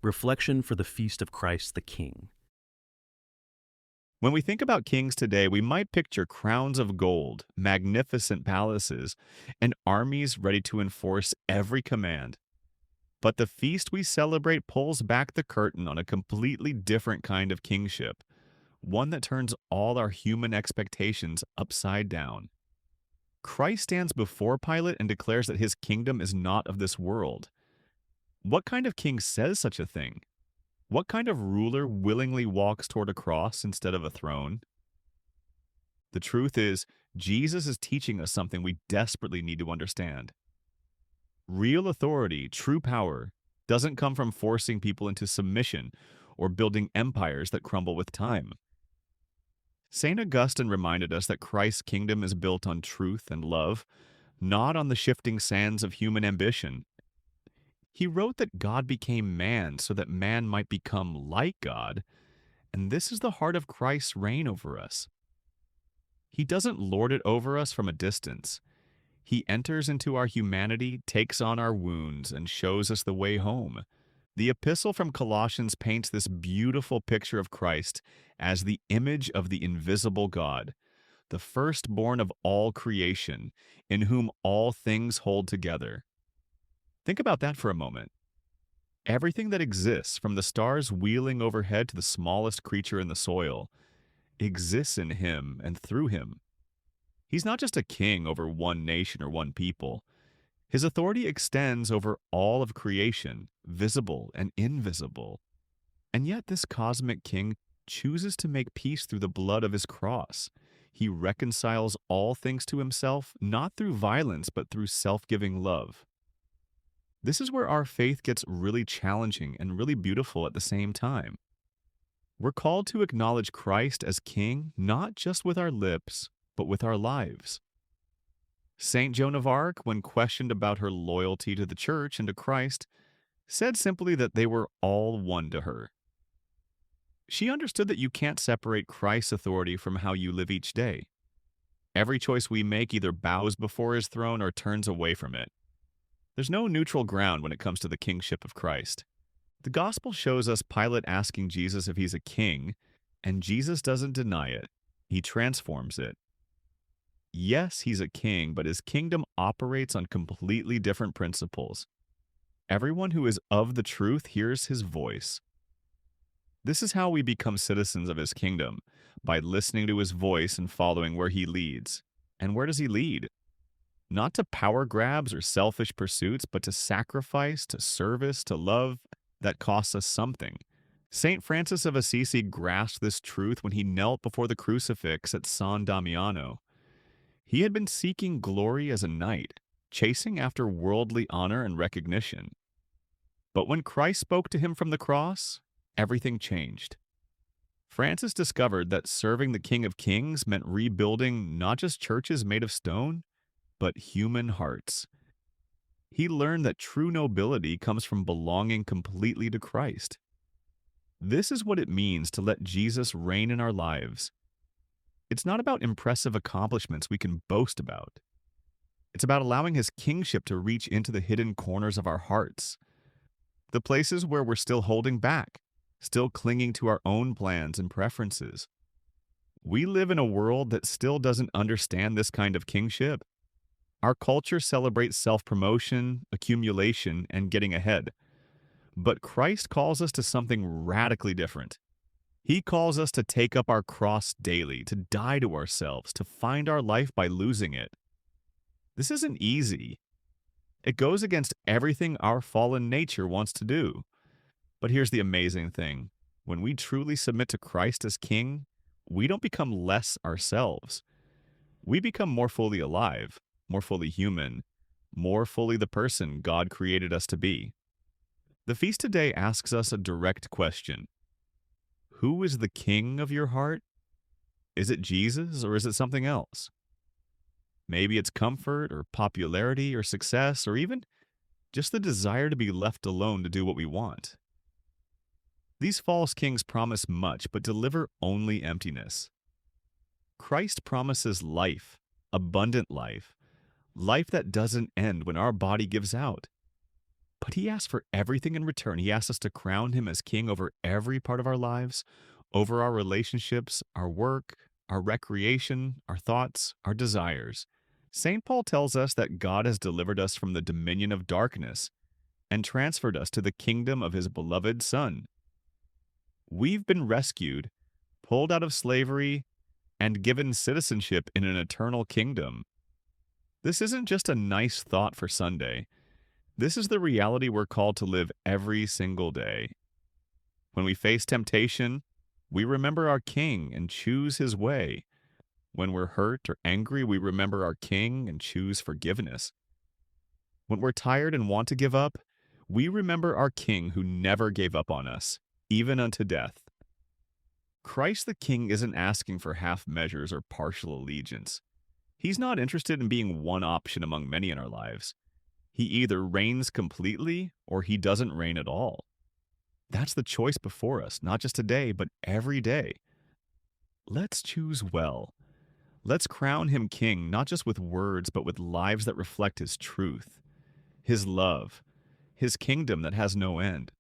Reflection for the Feast of Christ the King. When we think about kings today, we might picture crowns of gold, magnificent palaces, and armies ready to enforce every command. But the feast we celebrate pulls back the curtain on a completely different kind of kingship, one that turns all our human expectations upside down. Christ stands before Pilate and declares that his kingdom is not of this world. What kind of king says such a thing? What kind of ruler willingly walks toward a cross instead of a throne? The truth is, Jesus is teaching us something we desperately need to understand. Real authority, true power, doesn't come from forcing people into submission or building empires that crumble with time. Saint Augustine reminded us that Christ's kingdom is built on truth and love, not on the shifting sands of human ambition. He wrote that God became man so that man might become like God, and this is the heart of Christ's reign over us. He doesn't lord it over us from a distance. He enters into our humanity, takes on our wounds, and shows us the way home. The epistle from Colossians paints this beautiful picture of Christ as the image of the invisible God, the firstborn of all creation, in whom all things hold together. Think about that for a moment. Everything that exists, from the stars wheeling overhead to the smallest creature in the soil, exists in him and through him. He's not just a king over one nation or one people. His authority extends over all of creation, visible and invisible. And yet this cosmic king chooses to make peace through the blood of his cross. He reconciles all things to himself, not through violence, but through self-giving love. This is where our faith gets really challenging and really beautiful at the same time. We're called to acknowledge Christ as King, not just with our lips, but with our lives. Saint Joan of Arc, when questioned about her loyalty to the Church and to Christ, said simply that they were all one to her. She understood that you can't separate Christ's authority from how you live each day. Every choice we make either bows before his throne or turns away from it. There's no neutral ground when it comes to the kingship of Christ. The gospel shows us Pilate asking Jesus if he's a king, and Jesus doesn't deny it. He transforms it. Yes, he's a king, but his kingdom operates on completely different principles. Everyone who is of the truth hears his voice. This is how we become citizens of his kingdom, by listening to his voice and following where he leads. And where does he lead? Not to power grabs or selfish pursuits, but to sacrifice, to service, to love that costs us something. Saint Francis of Assisi grasped this truth when he knelt before the crucifix at San Damiano. He had been seeking glory as a knight, chasing after worldly honor and recognition. But when Christ spoke to him from the cross, everything changed. Francis discovered that serving the King of Kings meant rebuilding not just churches made of stone, but human hearts. He learned that true nobility comes from belonging completely to Christ. This is what it means to let Jesus reign in our lives. It's not about impressive accomplishments we can boast about. It's about allowing his kingship to reach into the hidden corners of our hearts, the places where we're still holding back, still clinging to our own plans and preferences. We live in a world that still doesn't understand this kind of kingship. Our culture celebrates self-promotion, accumulation, and getting ahead. But Christ calls us to something radically different. He calls us to take up our cross daily, to die to ourselves, to find our life by losing it. This isn't easy. It goes against everything our fallen nature wants to do. But here's the amazing thing. When we truly submit to Christ as King, we don't become less ourselves. We become more fully alive, more fully human, more fully the person God created us to be. The feast today asks us a direct question. Who is the king of your heart? Is it Jesus or is it something else? Maybe it's comfort or popularity or success or even just the desire to be left alone to do what we want. These false kings promise much but deliver only emptiness. Christ promises life, abundant life, life that doesn't end when our body gives out. But he asks for everything in return. He asks us to crown him as king over every part of our lives, over our relationships, our work, our recreation, our thoughts, our desires. St. Paul tells us that God has delivered us from the dominion of darkness and transferred us to the kingdom of his beloved Son. We've been rescued, pulled out of slavery, and given citizenship in an eternal kingdom. This isn't just a nice thought for Sunday. This is the reality we're called to live every single day. When we face temptation, we remember our King and choose his way. When we're hurt or angry, we remember our King and choose forgiveness. When we're tired and want to give up, we remember our King who never gave up on us, even unto death. Christ the King isn't asking for half measures or partial allegiance. He's not interested in being one option among many in our lives. He either reigns completely or he doesn't reign at all. That's the choice before us, not just today, but every day. Let's choose well. Let's crown him king, not just with words, but with lives that reflect his truth, his love, his kingdom that has no end.